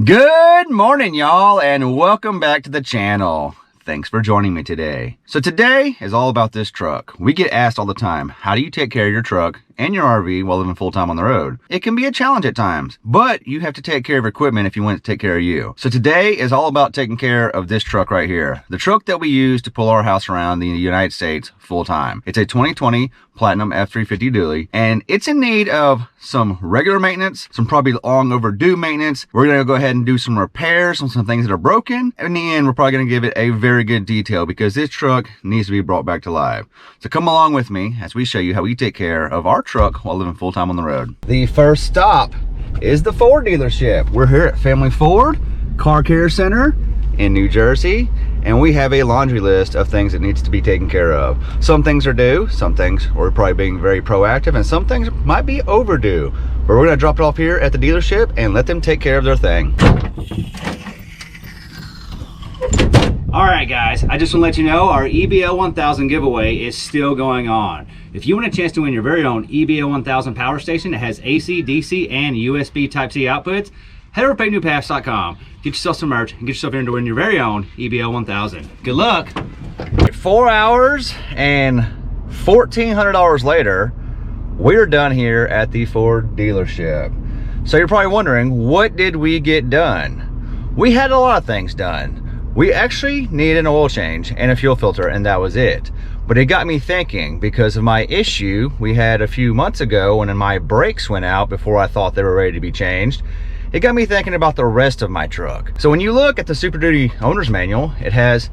Good morning, y'all, and welcome back to the channel. Thanks for joining me today. So today is all about this truck. We get asked all the time, how do you take care of your truck and your RV while living full-time on the road? It can be a challenge at times, but you have to take care of equipment if you want it to take care of you. So today is all about taking care of this truck right here. The truck that we use to pull our house around the United States full-time. It's a 2020 Platinum F350 dually, and it's in need of some regular maintenance, some probably long overdue maintenance. We're gonna go ahead and do some repairs on some things that are broken. In the end, we're probably gonna give it a very good detail because this truck needs to be brought back to life. So come along with me as we show you how we take care of our truck while living full-time on the road. The first stop is the Ford dealership. We're here at Family Ford Car Care Center in New Jersey, and we have a laundry list of things that needs to be taken care of. Some things are due, some things we're probably being very proactive, and some things might be overdue. But we're gonna drop it off here at the dealership and let them take care of their thing. All right, guys, I just want to let you know our EBO 1000 giveaway is still going on. If you want a chance to win your very own EBO 1000 power station that has AC, DC, and USB Type-C outputs, head over to pavenewpaths.com, get yourself some merch, and get yourself in to win your very own EBO 1000. Good luck. 4 hours and $1,400 later, we're done here at the Ford dealership. So you're probably wondering, what did we get done? We had a lot of things done. We actually needed an oil change and a fuel filter, and that was it. But it got me thinking because of my issue we had a few months ago when my brakes went out before I thought they were ready to be changed. It got me thinking about the rest of my truck. So when you look at the Super Duty owner's manual, it has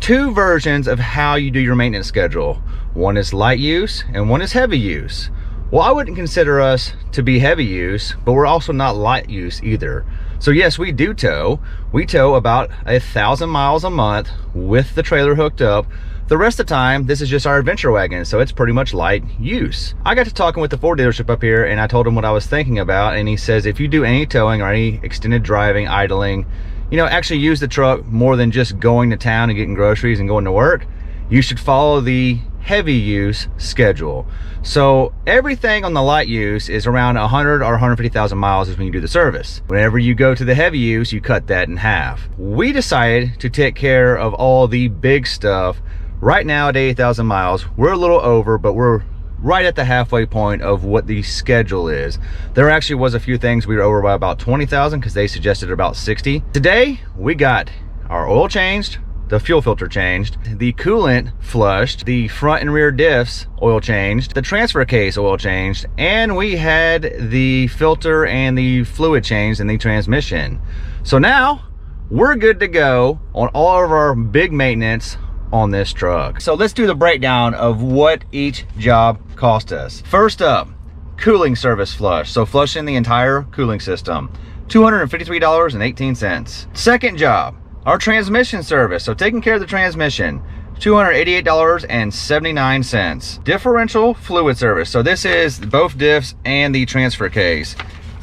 two versions of how you do your maintenance schedule. One is light use and one is heavy use. Well, I wouldn't consider us to be heavy use, but we're also not light use either. So yes, we do tow. We tow about 1,000 miles a month with the trailer hooked up. The rest of the time, this is just our adventure wagon, so it's pretty much light use. I got to talking with the Ford dealership up here, and I told him what I was thinking about, and he says if you do any towing or any extended driving, idling, you know, actually use the truck more than just going to town and getting groceries and going to work, you should follow the heavy use schedule. So everything on the light use is around 100 or 150,000 miles is when you do the service. Whenever you go to the heavy use, you cut that in half. We decided to take care of all the big stuff. Right now at 80,000 miles, we're a little over, but we're right at the halfway point of what the schedule is. There actually was a few things we were over by about 20,000 because they suggested about 60. Today, we got our oil changed, the fuel filter changed, the coolant flushed, the front and rear diffs oil changed, the transfer case oil changed, and we had the filter and the fluid changed in the transmission. So now we're good to go on all of our big maintenance on this truck. So let's do the breakdown of what each job cost us. First up, cooling service flush. So flushing the entire cooling system, $253.18. Second job, our transmission service, so taking care of the transmission, $288.79. Differential fluid service, so this is both diffs and the transfer case,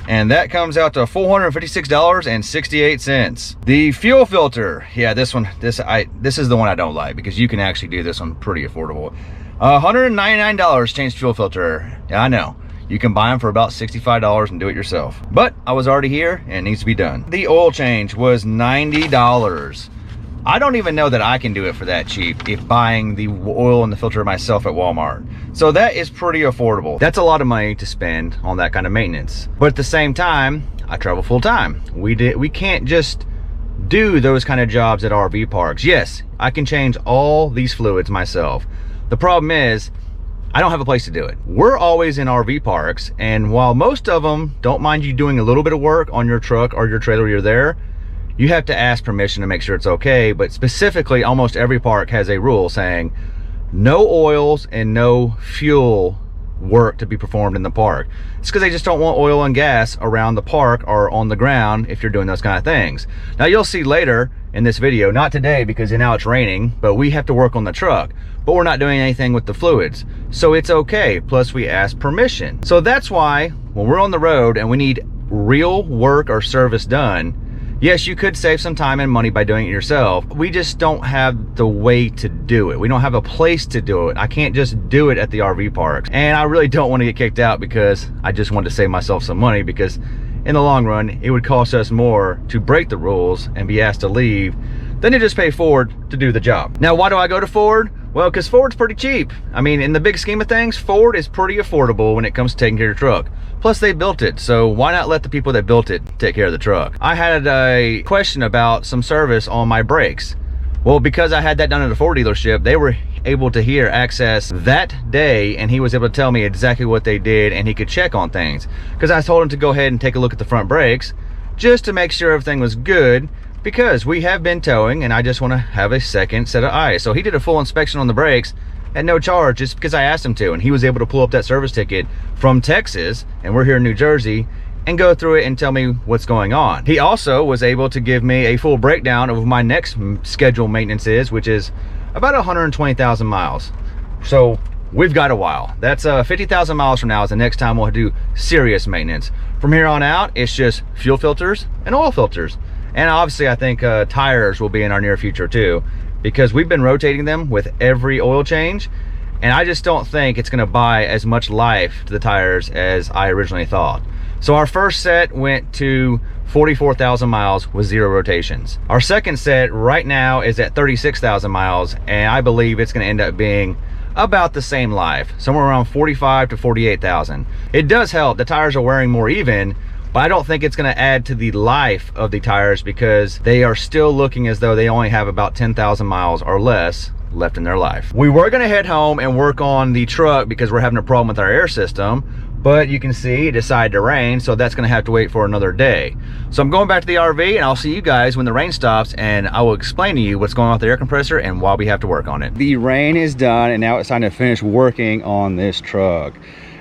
and that comes out to $456.68. The fuel filter, yeah, this is the one I don't like because you can actually do this one pretty affordable. $199 change fuel filter. Yeah, I know. You can buy them for about $65 and do it yourself. But I was already here and it needs to be done. The oil change was $90. I don't even know that I can do it for that cheap if buying the oil and the filter myself at Walmart. So that is pretty affordable. That's a lot of money to spend on that kind of maintenance. But at the same time, I travel full time. We can't just do those kind of jobs at RV parks. Yes, I can change all these fluids myself. The problem is, I don't have a place to do it. We're always in RV parks, and while most of them don't mind you doing a little bit of work on your truck or your trailer you're there, you have to ask permission to make sure it's okay. But specifically, almost every park has a rule saying no oils and no fuel work to be performed in the park. It's because they just don't want oil and gas around the park or on the ground if you're doing those kind of things. Now you'll see later in this video, not today because now it's raining, but we have to work on the truck, but we're not doing anything with the fluids, so it's okay. Plus we ask permission. So that's why when we're on the road and we need real work or service done, yes, you could save some time and money by doing it yourself. We just don't have the way to do it. We don't have a place to do it. I can't just do it at the RV parks. And I really don't want to get kicked out because I just want to save myself some money, because in the long run, it would cost us more to break the rules and be asked to leave than to just pay Ford to do the job. Now, why do I go to Ford? Well, because Ford's pretty cheap. I mean, in the big scheme of things, Ford is pretty affordable when it comes to taking care of your truck. Plus, they built it, so why not let the people that built it take care of the truck? I had a question about some service on my brakes. Well, because I had that done at a Ford dealership, they were able to hear access that day, and he was able to tell me exactly what they did, and he could check on things. Because I told him to go ahead and take a look at the front brakes just to make sure everything was good, because we have been towing and I just want to have a second set of eyes. So he did a full inspection on the brakes at no charge, just because I asked him to, and he was able to pull up that service ticket from Texas, and we're here in New Jersey, and go through it and tell me what's going on. He also was able to give me a full breakdown of my next scheduled maintenance is, which is about 120,000 miles. So we've got a while. That's 50,000 miles from now is the next time we'll do serious maintenance. From here on out, it's just fuel filters and oil filters. And obviously I think tires will be in our near future too, because we've been rotating them with every oil change, and I just don't think it's gonna buy as much life to the tires as I originally thought. So our first set went to 44,000 miles with 0 rotations. Our second set right now is at 36,000 miles, and I believe it's gonna end up being about the same life, somewhere around 45 to 48,000. It does help, the tires are wearing more even, but I don't think it's gonna add to the life of the tires, because they are still looking as though they only have about 10,000 miles or less left in their life. We were gonna head home and work on the truck because we're having a problem with our air system, but you can see it decided to rain, so that's gonna have to wait for another day. So I'm going back to the RV, and I'll see you guys when the rain stops, and I will explain to you what's going on with the air compressor and why we have to work on it. The rain is done, and now it's time to finish working on this truck.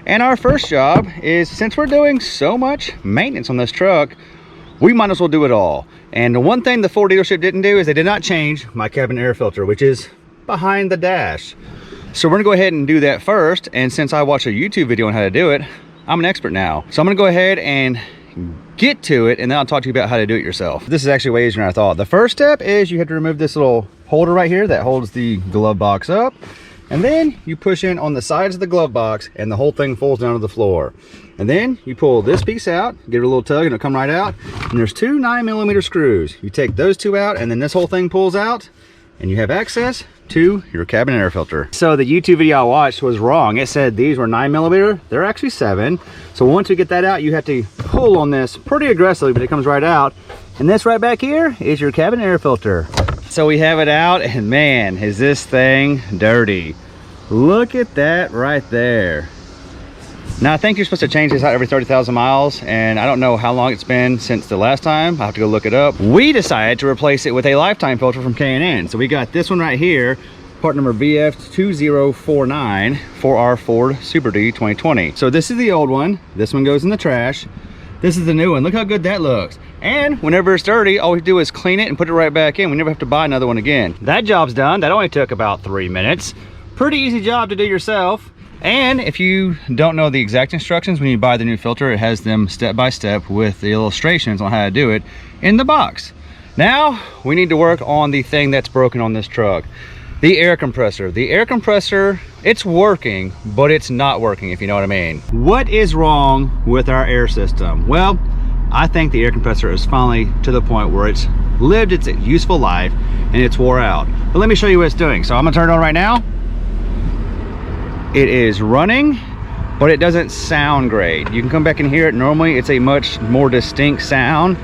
And our first job is, since we're doing so much maintenance on this truck, we might as well do it all. And the one thing the Ford dealership didn't do is they did not change my cabin air filter, which is behind the dash. So we're gonna go ahead and do that first. And since I watched a YouTube video on how to do it, I'm an expert now. So I'm gonna go ahead and get to it, and then I'll talk to you about how to do it yourself. This is actually way easier than I thought. The first step is you have to remove this little holder right here that holds the glove box up. And then you push in on the sides of the glove box, and the whole thing falls down to the floor. And then you pull this piece out, give it a little tug, and it'll come right out. And there's 2 9mm screws. You take those 2 out, and then this whole thing pulls out, and you have access to your cabin air filter. So the YouTube video I watched was wrong. It said these were 9mm. They're actually 7. So once you get that out, you have to pull on this pretty aggressively, but it comes right out. And this right back here is your cabin air filter. So we have it out, and man, is this thing dirty. Look at that right there. Now I think you're supposed to change this out every 30,000 miles, and I don't know how long it's been since the last time. I'll have to go look it up. We decided to replace it with a lifetime filter from K&N. So we got this one right here, part number VF2049 for our Ford Super D 2020. So this is the old one. This one goes in the trash. This is the new one. Look how good that looks. And whenever it's dirty, all we do is clean it and put it right back in. We never have to buy another one again. That job's done. That only took about 3 minutes. Pretty easy job to do yourself. And if you don't know the exact instructions when you buy the new filter, it has them step by step with the illustrations on how to do it in the box. Now we need to work on the thing that's broken on this truck, the air compressor. The air compressor, it's working, but it's not working, if you know what I mean. What is wrong with our air system? Well, I think the air compressor is finally to the point where it's lived its useful life and it's wore out. But let me show you what it's doing. So I'm gonna turn it on right now. It is running, but it doesn't sound great. You can come back and hear it. Normally it's a much more distinct sound.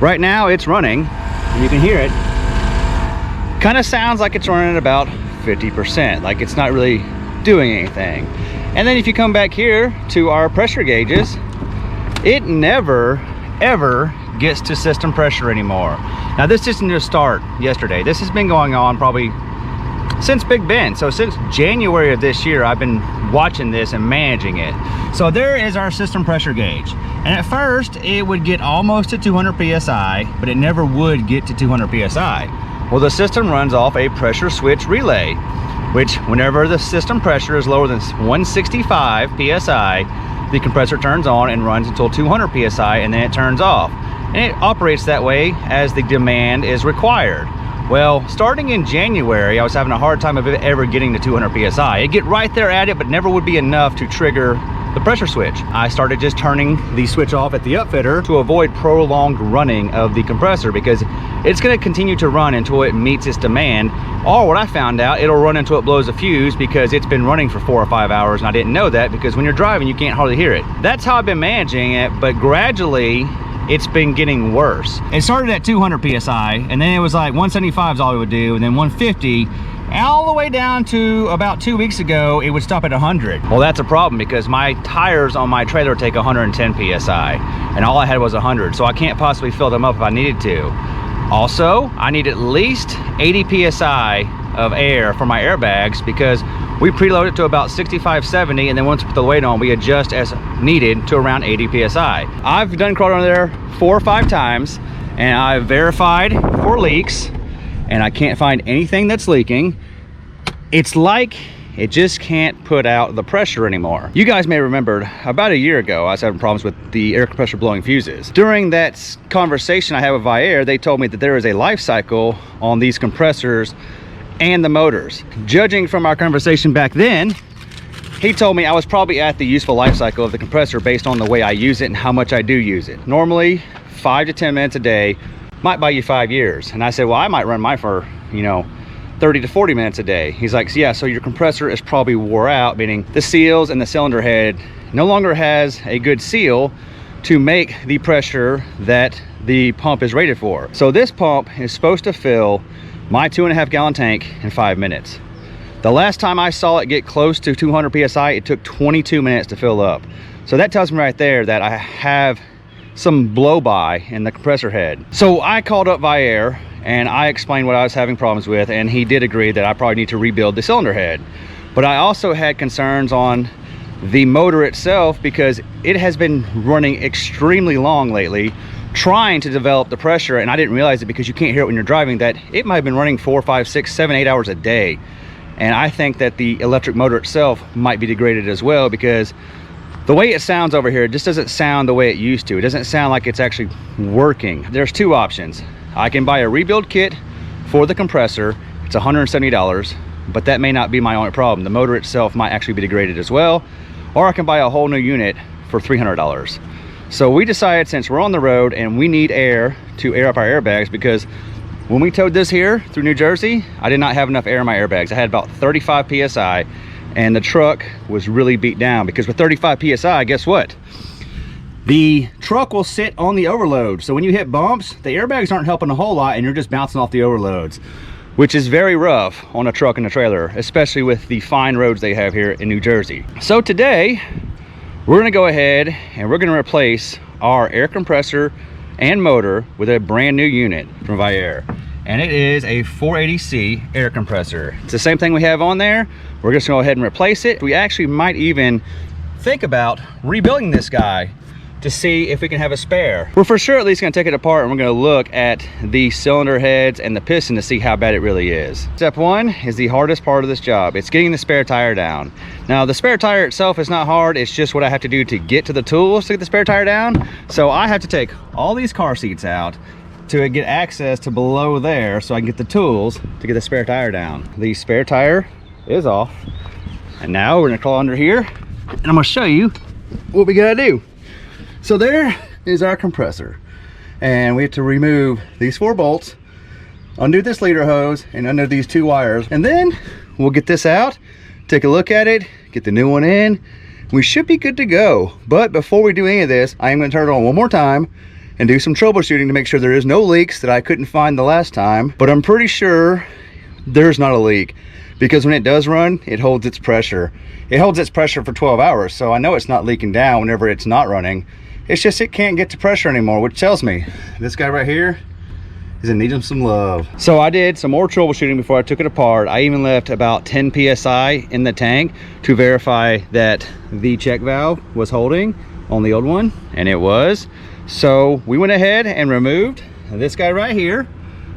Right now it's running, and you can hear it. Kind of sounds like it's running at about 50%, like it's not really doing anything. And then if you come back here to our pressure gauges, it never, ever gets to system pressure anymore. Now this didn't just start yesterday. This has been going on probably since Big Ben. So since January of this year, I've been watching this and managing it. So there is our system pressure gauge. And at first it would get almost to 200 PSI, but it never would get to 200 PSI. Well, the system runs off a pressure switch relay, which whenever the system pressure is lower than 165 PSI, the compressor turns on and runs until 200 PSI, and then it turns off. And it operates that way as the demand is required. Well, starting in January, I was having a hard time of it ever getting to 200 PSI. It'd get right there at it, but never would be enough to trigger the pressure switch. I started just turning the switch off at the upfitter to avoid prolonged running of the compressor, because it's going to continue to run until it meets its demand, or what I found out, it'll run until it blows a fuse because it's been running for 4 or 5 hours, and I didn't know that, because when you're driving you can't hardly hear it. That's how I've been managing it, but gradually it's been getting worse. It started at 200 psi, and then it was like 175 is all it would do, and then 150, all the way down to about 2 weeks ago it would stop at 100. Well, that's a problem, because my tires on my trailer take 110 psi, and all I had was 100, so I can't possibly fill them up if I needed to. Also, I need at least 80 psi of air for my airbags, because we preload it to about 65, 70, and then once we put the weight on, we adjust as needed to around 80 psi. I've done crawled under there 4 or 5 times, and I've verified for leaks, and I can't find anything that's leaking. It's like it just can't put out the pressure anymore. You guys may remember about a year ago I was having problems with the air compressor blowing fuses. During that conversation I had with Vaer, they told me that there is a life cycle on these compressors and the motors. Judging from our conversation back then, he told me I was probably at the useful life cycle of the compressor based on the way I use it and how much I do use it. Normally 5 to 10 minutes a day might buy you 5 years. And I said, well, I might run mine for, 30 to 40 minutes a day. He's like, yeah, so your compressor is probably wore out, meaning the seals and the cylinder head no longer has a good seal to make the pressure that the pump is rated for. So this pump is supposed to fill my 2.5 gallon tank in 5 minutes. The last time I saw it get close to 200 psi, it took 22 minutes to fill up. So that tells me right there that I have some blow by in the compressor head. So I called up Vaer and I explained what I was having problems with, and he did agree that I probably need to rebuild the cylinder head. But I also had concerns on the motor itself, because it has been running extremely long lately trying to develop the pressure, and I didn't realize it because you can't hear it when you're driving, that it might have been running 4, 5, 6, 7, 8 hours a day. And I think that the electric motor itself might be degraded as well, because the way it sounds over here, it just doesn't sound the way it used to. It doesn't sound like it's actually working. There's 2 options. I can buy a rebuild kit for the compressor. It's $170, but that may not be my only problem. The motor itself might actually be degraded as well. Or I can buy a whole new unit for $300. So we decided, since we're on the road and we need air to air up our airbags, because when we towed this here through New Jersey, I did not have enough air in my airbags. I had about 35 psi, and the truck was really beat down, because with 35 psi, guess what? The truck will sit on the overload. So when you hit bumps, the airbags aren't helping a whole lot, and you're just bouncing off the overloads, which is very rough on a truck and a trailer, especially with the fine roads they have here in New Jersey. So today, we're gonna go ahead and we're gonna replace our air compressor and motor with a brand new unit from Vaer. And it is a 480C air compressor. It's the same thing we have on there. We're just gonna go ahead and replace it. We actually might even think about rebuilding this guy to see if we can have a spare. We're for sure at least gonna take it apart, and we're gonna look at the cylinder heads and the piston to see how bad it really is. Step 1 is the hardest part of this job. It's getting the spare tire down. Now, the spare tire itself is not hard. It's just what I have to do to get to the tools to get the spare tire down. So I have to take all these car seats out to get access to below there, so I can get the tools to get the spare tire down. The spare tire is off. And now we're gonna crawl under here, and I'm gonna show you what we gotta do. So there is our compressor, and we have to remove these 4 bolts, undo this leader hose, and undo these 2 wires, and then we'll get this out, take a look at it, get the new one in. We should be good to go. But before we do any of this, I am going to turn it on one more time and do some troubleshooting to make sure there is no leaks that I couldn't find the last time. But I'm pretty sure there's not a leak, because when it does run, it holds its pressure. It holds its pressure for 12 hours, so I know it's not leaking down whenever it's not running. It's just it can't get to pressure anymore, which tells me this guy right here is in need of some love. So I did some more troubleshooting before I took it apart. I even left about 10 psi in the tank to verify that the check valve was holding on the old one, and it was. So we went ahead and removed this guy right here,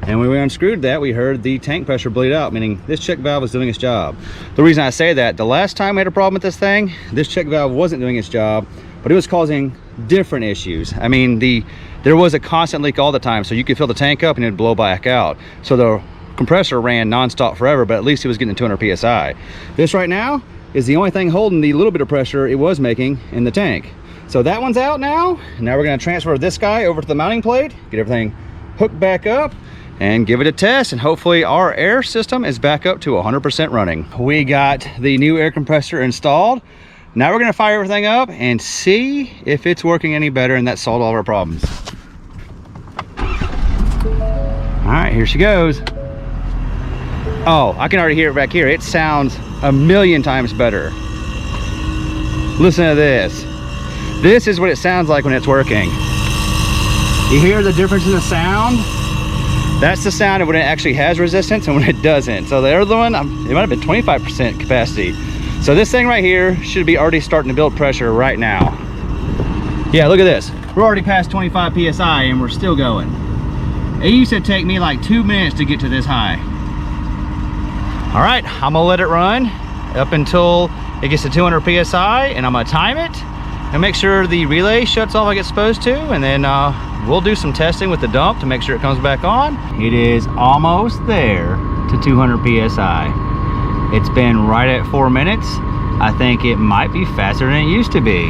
and when we unscrewed that, we heard the tank pressure bleed out, meaning this check valve was doing its job. The reason I say that, the last time we had a problem with this thing, this check valve wasn't doing its job, but it was causing different issues. I mean, there was a constant leak all the time, so you could fill the tank up and it'd blow back out. So the compressor ran non-stop forever, but at least it was getting 200 psi. This right now, is the only thing holding the little bit of pressure it was making in the tank. So that one's out now. Now we're gonna transfer this guy over to the mounting plate, get everything hooked back up, and give it a test, and hopefully our air system is back up to 100% running. We got the new air compressor installed. Now we're gonna fire everything up and see if it's working any better, and that solved all of our problems. All right, here she goes. Oh, I can already hear it back here. It sounds a million times better. Listen to this. This is what it sounds like when it's working. You hear the difference in the sound? That's the sound of when it actually has resistance and when it doesn't. So the other one, it might have been 25% capacity. So this thing right here should be already starting to build pressure right now. Yeah, look at this. We're already past 25 PSI and we're still going. It used to take me like 2 minutes to get to this high. All right, I'm gonna let it run up until it gets to 200 PSI, and I'm gonna time it and make sure the relay shuts off like it's supposed to, and then we'll do some testing with the dump to make sure it comes back on. It is almost there to 200 PSI. It's been right at 4 minutes. I think it might be faster than it used to be.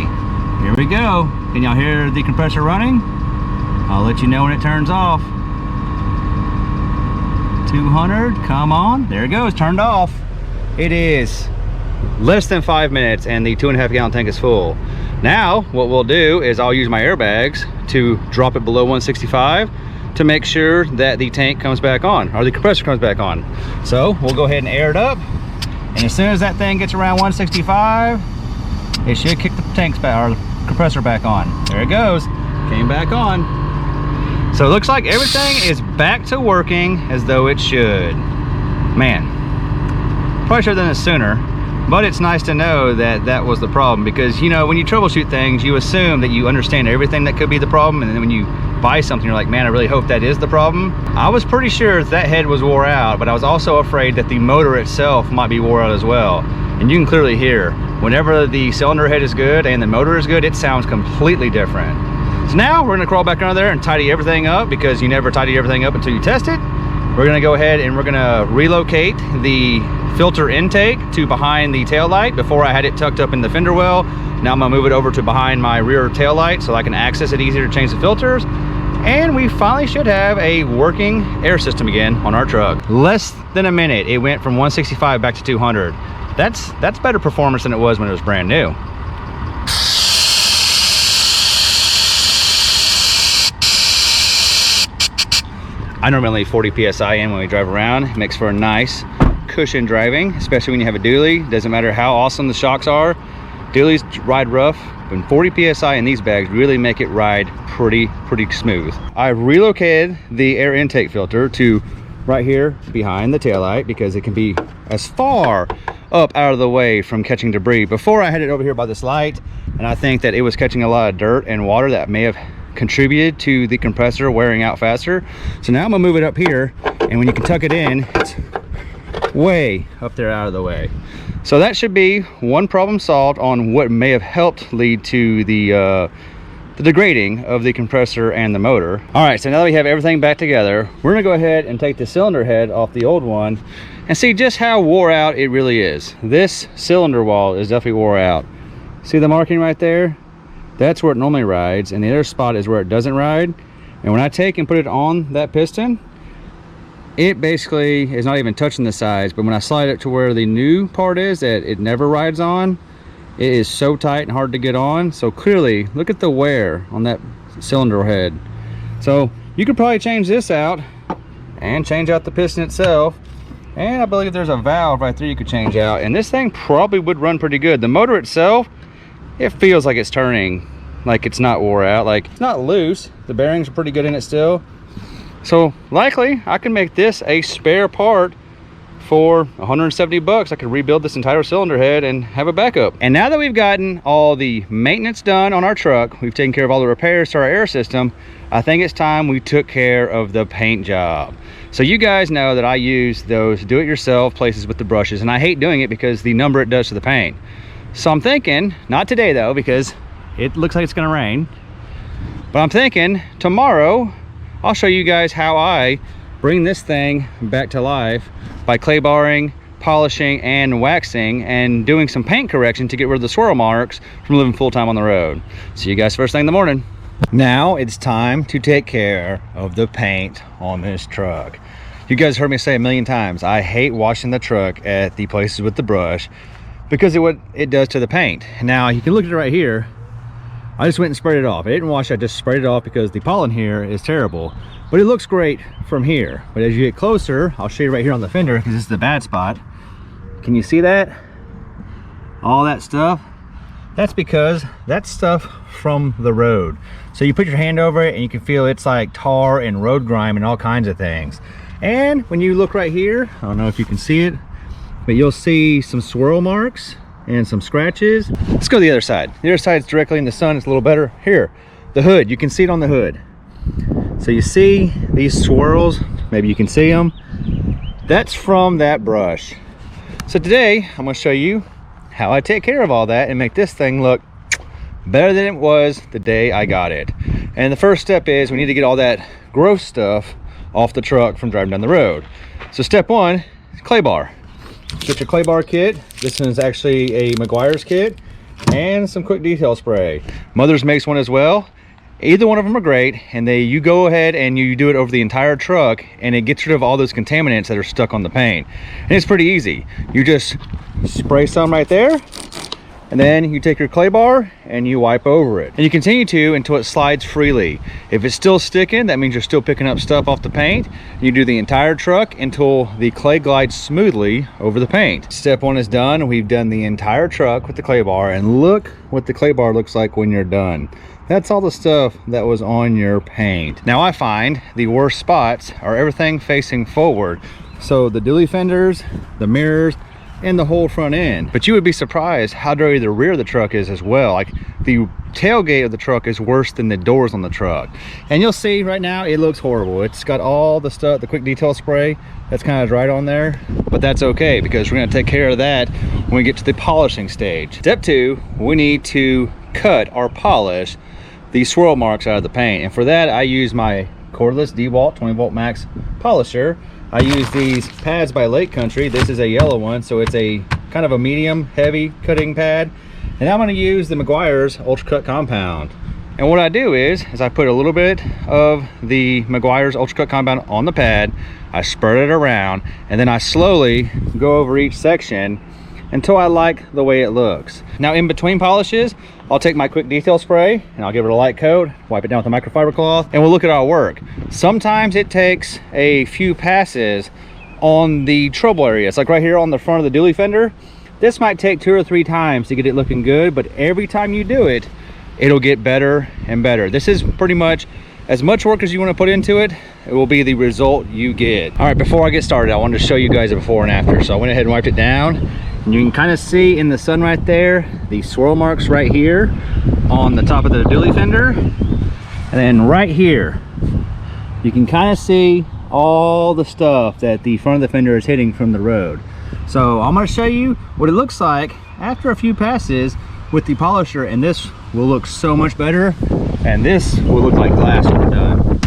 Here we go. Can y'all hear the compressor running? I'll let you know when it turns off. 200, come on. There it goes, turned off. It is less than 5 minutes and the 2.5 gallon tank is full. Now, what we'll do is I'll use my airbags to drop it below 165 to make sure that the tank comes back on, or the compressor comes back on. So we'll go ahead and air it up. And as soon as that thing gets around 165, it should kick the tanks back, or the compressor back on. There it goes, came back on. So it looks like everything is back to working as though it should. Man, probably should have done this sooner, but it's nice to know that that was the problem, because you know, when you troubleshoot things, you assume that you understand everything that could be the problem, and then when you buy something, you're like, man, I really hope that is the problem. I was pretty sure that head was wore out, but I was also afraid that the motor itself might be wore out as well. And you can clearly hear, whenever the cylinder head is good and the motor is good, it sounds completely different. So now we're gonna crawl back under there and tidy everything up, because you never tidy everything up until you test it. We're gonna go ahead and we're gonna relocate the filter intake to behind the tail light. Before I had it tucked up in the fender well. Now I'm gonna move it over to behind my rear tail light so I can access it easier to change the filters. And we finally should have a working air system again on our truck. Less than a minute, it went from 165 back to 200. That's better performance than it was when it was brand new. I normally 40 PSI in when we drive around. It makes for a nice cushion driving, especially when you have a dually. Doesn't matter how awesome the shocks are, dualies ride rough, but 40 PSI in these bags really make it ride pretty smooth. I've relocated the air intake filter to right here behind the taillight, because it can be as far up out of the way from catching debris. Before I had it over here by this light, and I think that it was catching a lot of dirt and water that may have contributed to the compressor wearing out faster. So now I'm gonna move it up here, and when you can tuck it in, it's way up there out of the way. So that should be one problem solved on what may have helped lead to the degrading of the compressor and the motor. All right, so now that we have everything back together, we're gonna go ahead and take the cylinder head off the old one and see just how wore out it really is. This cylinder wall is definitely wore out. See the marking right there? That's where it normally rides, and the other spot is where it doesn't ride. And when I take and put it on that piston, it basically is not even touching the sides, but when I slide it to where the new part is that it never rides on, it is so tight and hard to get on. So clearly, look at the wear on that cylinder head. So you could probably change this out and change out the piston itself. And I believe there's a valve right there you could change out, and this thing probably would run pretty good. The motor itself, it feels like it's turning, like it's not wore out, like it's not loose. The bearings are pretty good in it still. So likely I can make this a spare part for 170 bucks. I could rebuild this entire cylinder head and have a backup. And now that we've gotten all the maintenance done on our truck, we've taken care of all the repairs to our air system, I think it's time we took care of the paint job. So you guys know that I use those do-it-yourself places with the brushes, and I hate doing it because the number it does to the paint. So I'm thinking, not today though, because it looks like it's gonna rain, but I'm thinking tomorrow I'll show you guys how I bring this thing back to life by clay barring, polishing and waxing and doing some paint correction to get rid of the swirl marks from living full time on the road. See you guys first thing in the morning. Now it's time to take care of the paint on this truck. You guys heard me say a million times, I hate washing the truck at the places with the brush because of what it does to the paint. Now you can look at it right here. I just went and sprayed it off. I didn't wash it, I just sprayed it off because the pollen here is terrible. But it looks great from here. But as you get closer, I'll show you right here on the fender because this is the bad spot. Can you see that? All that stuff? That's because that's stuff from the road. So you put your hand over it and you can feel it's like tar and road grime and all kinds of things. And when you look right here, I don't know if you can see it, but you'll see some swirl marks and some scratches. Let's go to the other side. The other side is directly in the sun. It's a little better. Here, the hood. You can see it on the hood. So you see these swirls, maybe you can see them. That's from that brush. So today I'm going to show you how I take care of all that and make this thing look better than it was the day I got it. And the first step is we need to get all that gross stuff off the truck from driving down the road. So step one is clay bar. Get your clay bar kit. This is actually a Meguiar's kit and some quick detail spray. Mother's makes one as well. Either one of them are great, and you go ahead and you do it over the entire truck and it gets rid of all those contaminants that are stuck on the paint. And it's pretty easy. You just spray some right there, and then you take your clay bar and you wipe over it. And you continue to until it slides freely. If it's still sticking, that means you're still picking up stuff off the paint. You do the entire truck until the clay glides smoothly over the paint. Step one is done. We've done the entire truck with the clay bar, and look what the clay bar looks like when you're done. That's all the stuff that was on your paint. Now I find the worst spots are everything facing forward. So the dually fenders, the mirrors, and the whole front end. But you would be surprised how dirty the rear of the truck is as well. Like the tailgate of the truck is worse than the doors on the truck. And you'll see right now it looks horrible. It's got all the stuff, the quick detail spray that's kind of dried on there. But that's okay because we're gonna take care of that when we get to the polishing stage. Step two, we need to cut or polish the swirl marks out of the paint. And for that I use my cordless DeWalt 20 volt max polisher. I use these pads by Lake Country. This is a yellow one, so it's a kind of a medium heavy cutting pad. And I'm going to use the Meguiar's Ultra Cut Compound. And what I do is I put a little bit of the Meguiar's Ultra Cut Compound on the pad, I spread it around, and then I slowly go over each section until I like the way it looks. Now in between polishes, I'll take my quick detail spray and I'll give it a light coat, wipe it down with a microfiber cloth, and we'll look at our work. Sometimes it takes a few passes on the trouble areas, like right here on the front of the dually fender. This might take 2 or 3 times to get it looking good, but every time you do it, it'll get better and better. This is pretty much as much work as you want to put into it, it will be the result you get. All right, before I get started, I wanted to show you guys a before and after. So I went ahead and wiped it down. And you can kind of see in the sun right there, the swirl marks right here on the top of the dually fender. And then right here, you can kind of see all the stuff that the front of the fender is hitting from the road. So I'm going to show you what it looks like after a few passes with the polisher, and this will look so much better, and this will look like glass when we're done.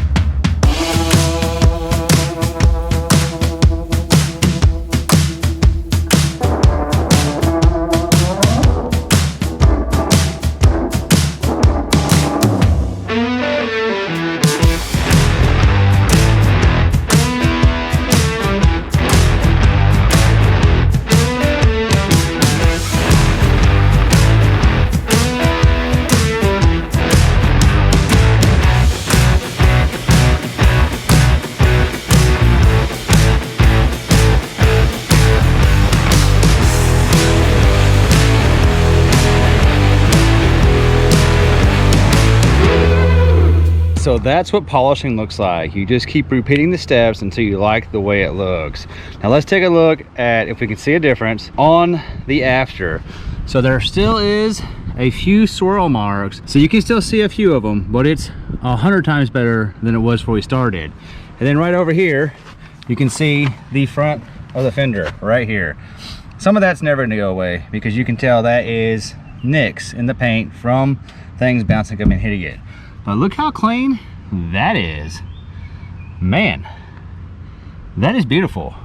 So that's what polishing looks like. You just keep repeating the steps until you like the way it looks. Now let's take a look at if we can see a difference on the after. So there still is a few swirl marks. So you can still see a few of them, but it's 100 times better than it was before we started. And then right over here, you can see the front of the fender right here. Some of that's never gonna go away because you can tell that is nicks in the paint from things bouncing up and hitting it. But look how clean that is. Man, that is beautiful.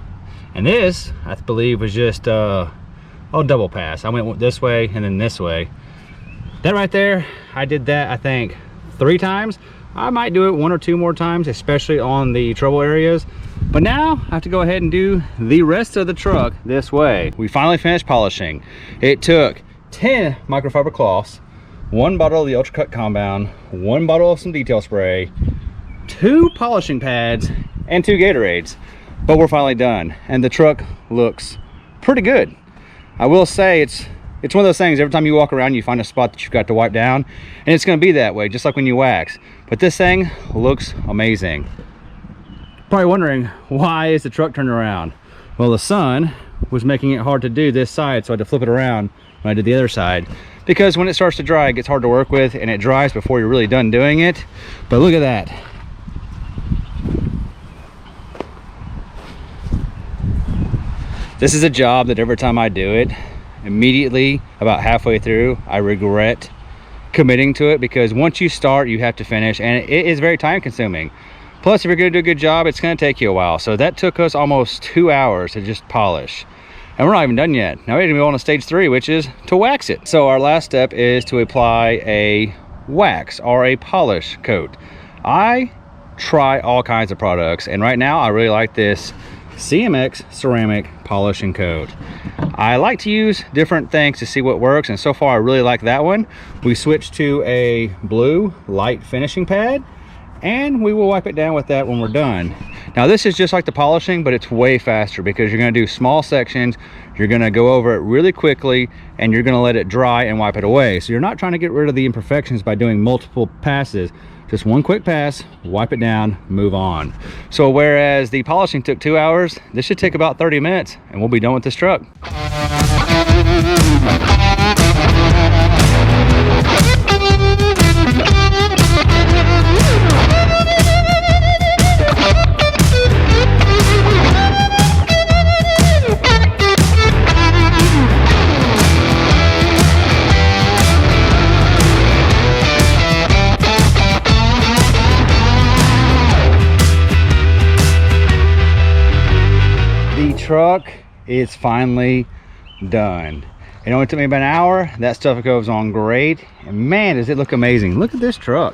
And this, I believe, was just double pass. I went this way and then this way. That right there, I did that I think 3 times. I might do it 1 or 2 more times, especially on the trouble areas. But now I have to go ahead and do the rest of the truck this way. We finally finished polishing. It took 10 microfiber cloths, 1 bottle of the Ultra Cut Compound, 1 bottle of some detail spray, 2 polishing pads, and 2 Gatorades. But we're finally done, and the truck looks pretty good. I will say it's one of those things, every time you walk around you find a spot that you've got to wipe down, and it's going to be that way just like when you wax. But this thing looks amazing. Probably wondering, why is the truck turned around? Well, the sun was making it hard to do this side, so I had to flip it around when I did the other side, because when it starts to dry it gets hard to work with, and it dries before you're really done doing it. But look at that. This is a job that every time I do it, immediately about halfway through I regret committing to it, because once you start you have to finish, and it is very time consuming. Plus, if you're going to do a good job, it's going to take you a while. So that took us almost 2 hours to just polish, and we're not even done yet. Now we're going to go on to stage 3, which is to wax it. So our last step is to apply a wax or a polish coat. I try all kinds of products, and right now I really like this CMX ceramic polishing coat. I like to use different things to see what works, and so far I really like that one. We switched to a blue light finishing pad, and we will wipe it down with that when we're done. Now this is just like the polishing, but it's way faster because you're going to do small sections, you're going to go over it really quickly, and you're going to let it dry and wipe it away. So you're not trying to get rid of the imperfections by doing multiple passes. Just one quick pass, wipe it down, move on. So whereas the polishing took 2 hours, this should take about 30 minutes, and we'll be done with this truck. Truck is finally done. It only took me about an hour. That stuff goes on great, and man, does it look amazing. Look at this truck.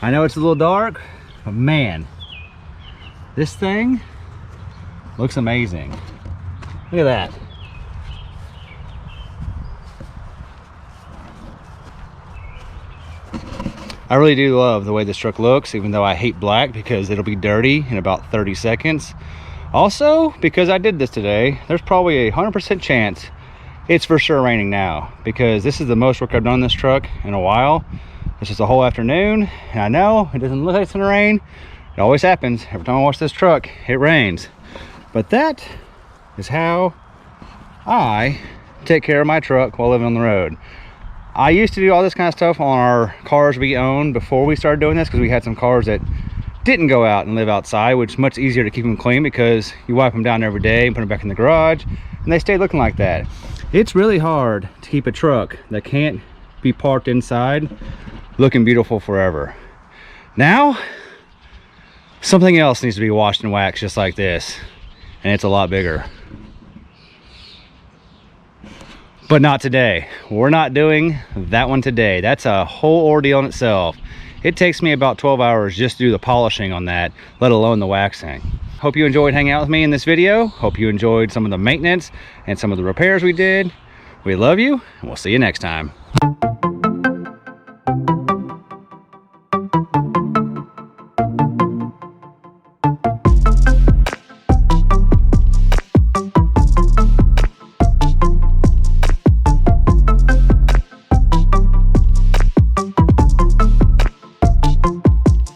I know it's a little dark, but man, this thing looks amazing. Look at that. I really do love the way this truck looks, even though I hate black because it'll be dirty in about 30 seconds. Also, because I did this today, there's probably a 100% chance it's for sure raining now, because this is the most work I've done on this truck in a while. This is a whole afternoon, and I know it doesn't look like it's gonna rain. It always happens. Every time I wash this truck, it rains. But that is how I take care of my truck while living on the road. I used to do all this kind of stuff on our cars we owned before we started doing this, because we had some cars that didn't go out and live outside, which is much easier to keep them clean because you wipe them down every day and put them back in the garage, and they stay looking like that. It's really hard to keep a truck that can't be parked inside looking beautiful forever. Now, something else needs to be washed and waxed just like this, and it's a lot bigger. But not today. We're not doing that one today. That's a whole ordeal in itself. It takes me about 12 hours just to do the polishing on that, let alone the waxing. Hope you enjoyed hanging out with me in this video. Hope you enjoyed some of the maintenance and some of the repairs we did. We love you, and we'll see you next time.